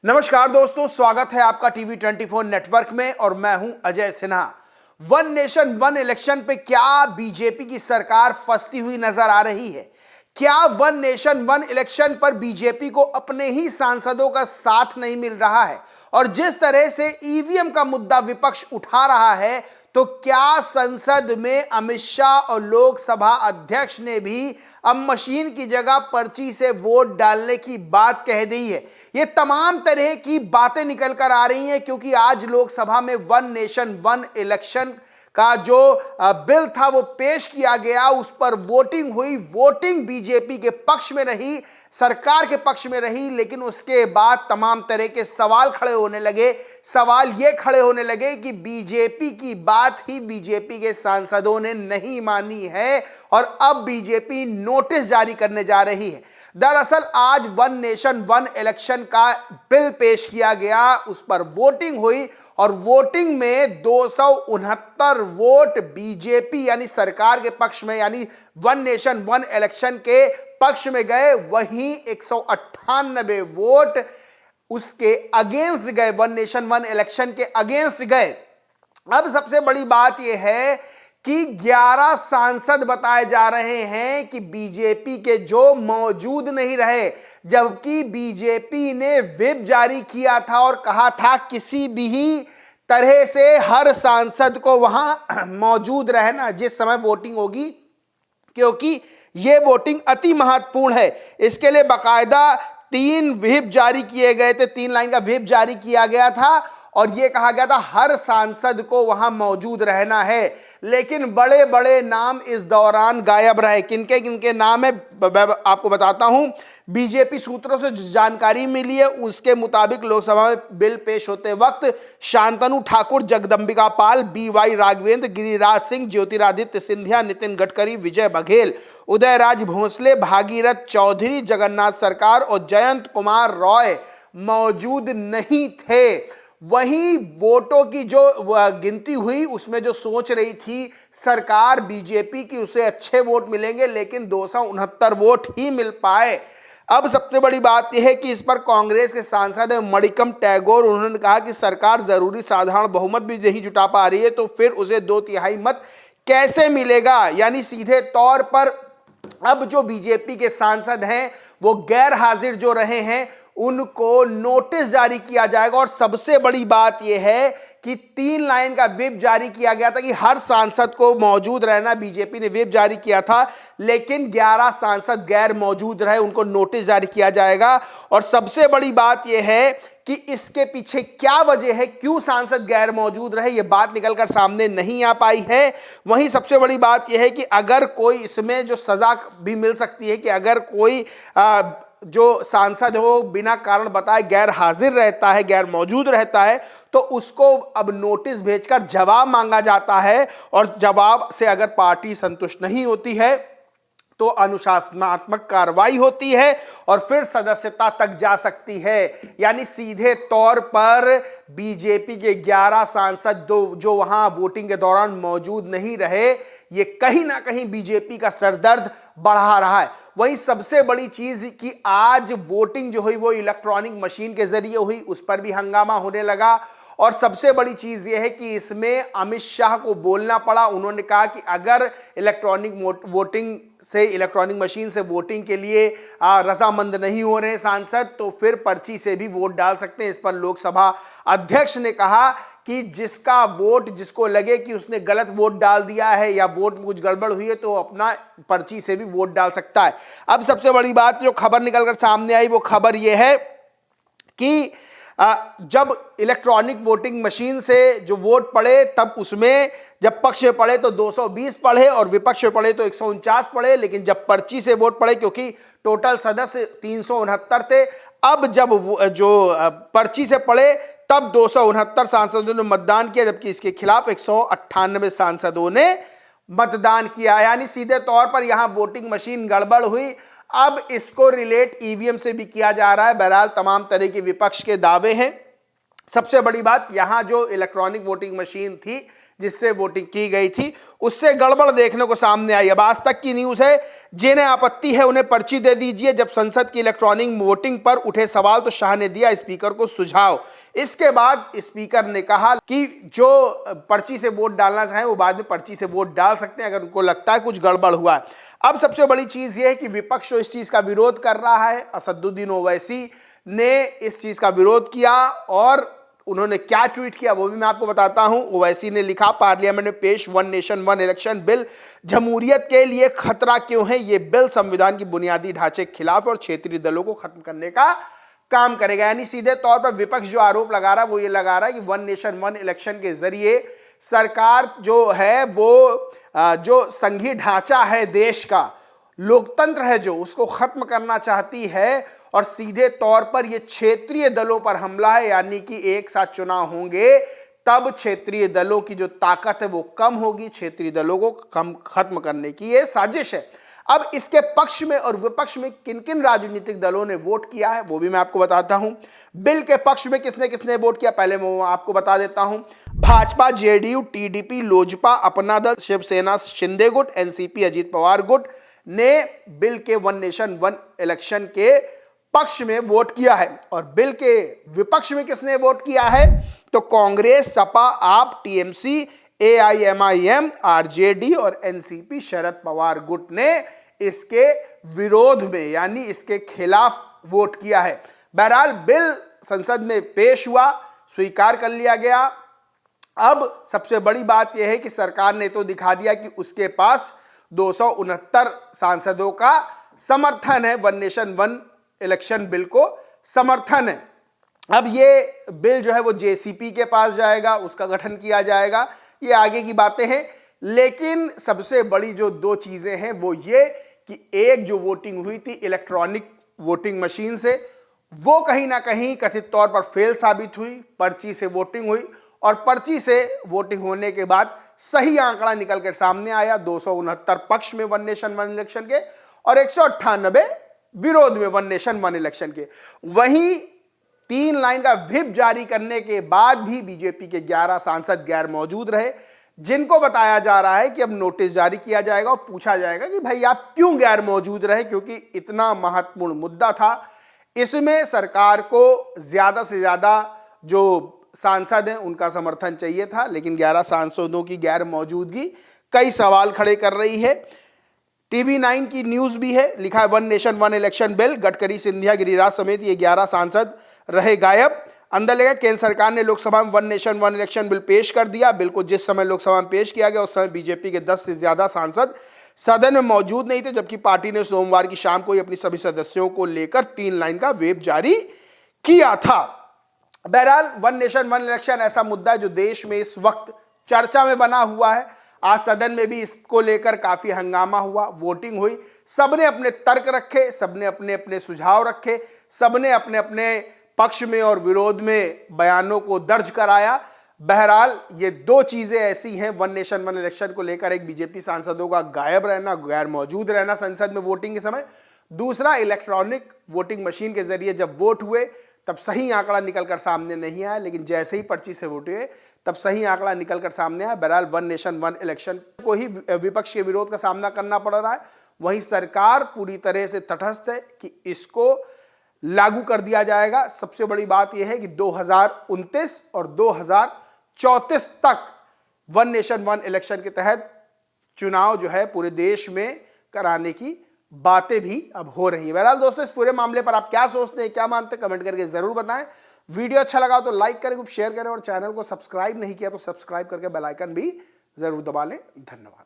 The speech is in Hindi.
नमस्कार दोस्तों, स्वागत है आपका टीवी 24 नेटवर्क में और मैं हूं Ajay Sinha. One nation one election पे क्या बीजेपी की सरकार फंसती हुई नजर आ रही है? क्या वन नेशन वन इलेक्शन पर बीजेपी को अपने ही सांसदों का साथ नहीं मिल रहा है? और जिस तरह से ईवीएम का मुद्दा विपक्ष उठा रहा है, तो क्या संसद में अमित शाह और लोकसभा अध्यक्ष ने भी अब मशीन की जगह पर्ची से वोट डालने की बात कह दी है? ये तमाम तरह की बातें निकल कर आ रही हैं, क्योंकि आज लोकसभा में वन नेशन वन इलेक्शन का जो बिल था वो पेश किया गया, उस पर वोटिंग हुई। वोटिंग बीजेपी के पक्ष में रही, सरकार के पक्ष में रही, लेकिन उसके बाद तमाम तरह के सवाल खड़े होने लगे। सवाल ये खड़े होने लगे कि बीजेपी की बात ही बीजेपी के सांसदों ने नहीं मानी है और अब बीजेपी नोटिस जारी करने जा रही है। दरअसल आज वन नेशन वन इलेक्शन का बिल पेश किया गया, उस पर वोटिंग हुई और वोटिंग में 269 वोट बीजेपी यानी सरकार के पक्ष में, यानी वन नेशन वन इलेक्शन के पक्ष में गए। वहीं 198 वोट उसके अगेंस्ट गए, वन नेशन वन इलेक्शन के अगेंस्ट गए। अब सबसे बड़ी बात यह है कि 11 सांसद बताए जा रहे हैं कि बीजेपी के जो मौजूद नहीं रहे, जबकि बीजेपी ने व्हिप जारी किया था और कहा था किसी भी तरह से हर सांसद को वहां मौजूद रहना जिस समय वोटिंग होगी, क्योंकि यह वोटिंग अति महत्वपूर्ण है। इसके लिए बाकायदा 3 व्हिप जारी किए गए थे, 3 लाइन का व्हिप जारी किया गया था और यह कहा गया था हर सांसद को वहां मौजूद रहना है। लेकिन बड़े बड़े नाम इस दौरान गायब रहे। किनके किनके नाम है आपको बताता हूं। बीजेपी सूत्रों से जानकारी मिली है, उसके मुताबिक लोकसभा में बिल पेश होते वक्त शांतनु ठाकुर, जगदंबिका पाल, BY राघवेंद्र, गिरिराज सिंह, ज्योतिरादित्य सिंधिया, नितिन गडकरी, विजय बघेल, उदयराज भोसले, भागीरथ चौधरी, जगन्नाथ सरकार और जयंत कुमार रॉय मौजूद नहीं थे। वहीं वोटों की जो गिनती हुई, उसमें जो सोच रही थी सरकार बीजेपी की उसे अच्छे वोट मिलेंगे, लेकिन 269 वोट ही मिल पाए। अब सबसे बड़ी बात यह है कि इस पर कांग्रेस के सांसद मणिकम टैगोर, उन्होंने कहा कि सरकार जरूरी साधारण बहुमत भी नहीं जुटा पा रही है, तो फिर उसे 2/3 मत कैसे मिलेगा? यानी सीधे तौर पर अब जो बीजेपी के सांसद हैं वो गैर हाजिर जो रहे हैं उनको नोटिस जारी किया जाएगा। और सबसे बड़ी बात यह है कि 3 लाइन का व्हिप जारी किया गया था कि हर सांसद को मौजूद रहना, बीजेपी ने व्हिप जारी किया था, लेकिन 11 सांसद गैर मौजूद रहे, उनको नोटिस जारी किया जाएगा। और सबसे बड़ी बात यह है कि इसके पीछे क्या वजह है, क्यों सांसद गैर मौजूद रहे, यह बात निकलकर सामने नहीं आ पाई है। वहीं सबसे बड़ी बात यह है कि अगर कोई इसमें जो सजा भी मिल सकती है कि अगर कोई जो सांसद हो बिना कारण बताए गैर हाजिर रहता है, गैर मौजूद रहता है, तो उसको अब नोटिस भेजकर जवाब मांगा जाता है और जवाब से अगर पार्टी संतुष्ट नहीं होती है तो अनुशासनात्मक कार्रवाई होती है और फिर सदस्यता तक जा सकती है। यानी सीधे तौर पर बीजेपी के 11 सांसद जो वहां वोटिंग के दौरान मौजूद नहीं रहे, ये कहीं ना कहीं बीजेपी का सरदर्द बढ़ा रहा है। वही सबसे बड़ी चीज कि आज वोटिंग जो हुई वो इलेक्ट्रॉनिक मशीन के जरिए हुई, उस पर भी हंगामा होने लगा। और सबसे बड़ी चीज यह है कि इसमें अमित शाह को बोलना पड़ा। उन्होंने कहा कि अगर इलेक्ट्रॉनिक वोटिंग से, इलेक्ट्रॉनिक मशीन से वोटिंग के लिए रजामंद नहीं हो रहे सांसद, तो फिर पर्ची से भी वोट डाल सकते हैं। इस पर लोकसभा अध्यक्ष ने कहा कि जिसका वोट, जिसको लगे कि उसने गलत वोट डाल दिया है या वोट में कुछ गड़बड़ हुई है, तो अपना पर्ची से भी वोट डाल सकता है। अब सबसे बड़ी बात जो खबर निकलकर सामने आई वो खबर यह है कि जब इलेक्ट्रॉनिक वोटिंग मशीन से जो वोट पड़े, तब उसमें जब पक्ष में पड़े तो 220 पड़े और विपक्ष में पड़े तो 149 पड़े, लेकिन जब पर्ची से वोट पड़े, क्योंकि टोटल सदस्य 369 थे, अब जब जो पर्ची से पड़े तब 269 सांसदों ने मतदान किया, जबकि इसके खिलाफ 198 सांसदों ने मतदान किया। यानी सीधे तौर पर यहां वोटिंग मशीन गड़बड़ हुई। अब इसको रिलेट ईवीएम से भी किया जा रहा है। बहरहाल तमाम तरह के विपक्ष के दावे हैं। सबसे बड़ी बात, यहां जो इलेक्ट्रॉनिक वोटिंग मशीन थी जिससे वोटिंग की गई थी उससे गड़बड़ देखने को सामने आई। अब आज तक की न्यूज़ है, जिन्हें आपत्ति है उन्हें पर्ची दे दीजिए। जब संसद की इलेक्ट्रॉनिक वोटिंग पर उठे सवाल तो शाह ने दिया स्पीकर को सुझाव। इसके बाद स्पीकर ने कहा कि जो पर्ची से वोट डालना चाहें वो बाद में पर्ची से वोट डाल सकते हैं अगर उनको लगता है कुछ गड़बड़ हुआ है। अब सबसे बड़ी चीज ये है कि विपक्ष तो इस चीज का विरोध कर रहा है। असदुद्दीन ओवैसी ने इस चीज का विरोध किया और उन्होंने क्या ट्वीट किया वो भी मैं आपको बताता हूं। ओवैसी ने लिखा, पार्लियामेंट में पेश one nation one election bill जमहूरियत के लिए खतरा क्यों है? ये बिल संविधान की बुनियादी ढांचे के खिलाफ और क्षेत्रीय दलों को खत्म करने का काम करेगा। यानी सीधे तौर पर विपक्ष जो आरोप लगा रहा है वो ये लगा रहा है कि वन नेशन वन इलेक्शन के जरिए सरकार जो है वो जो संघीय ढांचा है देश का, लोकतंत्र है जो, उसको खत्म करना चाहती है और सीधे तौर पर यह क्षेत्रीय दलों पर हमला है। यानी कि एक साथ चुनाव होंगे तब क्षेत्रीय दलों की जो ताकत है वो कम होगी, क्षेत्रीय दलों को खत्म करने की यह साजिश है। अब इसके पक्ष में और विपक्ष में किन किन राजनीतिक दलों ने वोट किया है वो भी मैं आपको बताता हूं। बिल के पक्ष में किसने किसने वोट किया पहले मैं आपको बता देता हूं। भाजपा, जेडीयू, टीडीपी, लोजपा, अपना दल, शिवसेना शिंदे गुट, एनसीपी अजीत पवार गुट ने बिल के वन नेशन वन इलेक्शन के पक्ष में वोट किया है। और बिल के विपक्ष में किसने वोट किया है तो कांग्रेस, सपा, आप, टीएमसी, एआईएमआईएम, आरजेडी और एनसीपी शरद पवार गुट ने इसके विरोध में यानी इसके खिलाफ वोट किया है। बहरहाल बिल संसद में पेश हुआ, स्वीकार कर लिया गया। अब सबसे बड़ी बात यह है कि सरकार ने तो दिखा दिया कि उसके पास 269 सांसदों का समर्थन है, one nation one election bill को समर्थन है। अब ये बिल जो है वो जेसीपी के पास जाएगा, उसका गठन किया जाएगा, ये आगे की बातें हैं। लेकिन सबसे बड़ी जो दो चीजें हैं वो ये कि एक जो वोटिंग हुई थी इलेक्ट्रॉनिक वोटिंग मशीन से, वो कहीं ना कहीं कथित तौर पर फेल साबित हुई। पर्ची से वोटिंग हुई और पर्ची से वोटिंग होने के बाद सही आंकड़ा निकल कर सामने आया, 269 पक्ष में वन नेशन वन इलेक्शन के और 198 विरोध में वन नेशन वन इलेक्शन के। वहीं 3 लाइन का व्हिप जारी करने के बाद भी बीजेपी के 11 सांसद गैर मौजूद रहे, जिनको बताया जा रहा है कि अब नोटिस जारी किया जाएगा और पूछा जाएगा कि भाई आप क्यों गैर मौजूद रहे, क्योंकि इतना महत्वपूर्ण मुद्दा था। इसमें सरकार को ज्यादा से ज्यादा जो सांसद हैं उनका समर्थन चाहिए था, लेकिन 11 सांसदों की गैर मौजूदगी कई सवाल खड़े कर रही है। TV9 की न्यूज भी है, लिखा है one nation one election bill, Gadkari, Scindia, Giriraj समेत ये 11 सांसद रहे गायब। अंदर लेगा, केंद्र सरकार ने लोकसभा में one nation one election bill पेश कर दिया। बिल को जिस समय लोकसभा में पेश किया गया उस समय बीजेपी के 10 से ज्यादा सांसद सदन में मौजूद नहीं थे, जबकि पार्टी ने सोमवार की शाम को ही अपनी सभी सदस्यों को लेकर 3 लाइन का व्हिप जारी किया था। बहरहाल वन नेशन वन इलेक्शन ऐसा मुद्दा है जो देश में इस वक्त चर्चा में बना हुआ है। आज सदन में भी इसको लेकर काफी हंगामा हुआ, वोटिंग हुई, सबने अपने तर्क रखे, सबने अपने अपने सुझाव रखे, सबने अपने अपने पक्ष में और विरोध में बयानों को दर्ज कराया। बहरहाल ये दो चीजें ऐसी हैं वन नेशन वन इलेक्शन को लेकर, एक बीजेपी सांसदों का गायब रहना, गैर मौजूद रहना संसद में वोटिंग के समय, दूसरा इलेक्ट्रॉनिक वोटिंग मशीन के जरिए जब वोट हुए तब सही आंकड़ा निकलकर सामने नहीं आया, लेकिन जैसे ही पर्ची से वोट हुए तब सही आंकड़ा निकलकर सामने आया। बहरहाल वन नेशन वन इलेक्शन को ही विपक्ष के विरोध का सामना करना पड़ रहा है, वहीं सरकार पूरी तरह से तटस्थ है कि इसको लागू कर दिया जाएगा। सबसे बड़ी बात यह है कि 2029 और 2034 तक वन नेशन वन इलेक्शन के तहत चुनाव जो है पूरे देश में कराने की बातें भी अब हो रही है। बहरहाल दोस्तों, इस पूरे मामले पर आप क्या सोचते हैं, क्या मानते हैं, कमेंट करके जरूर बताएं। वीडियो अच्छा लगा तो लाइक करें, शेयर करें और चैनल को सब्सक्राइब नहीं किया तो सब्सक्राइब करके बेल आइकन भी जरूर दबा लें। धन्यवाद।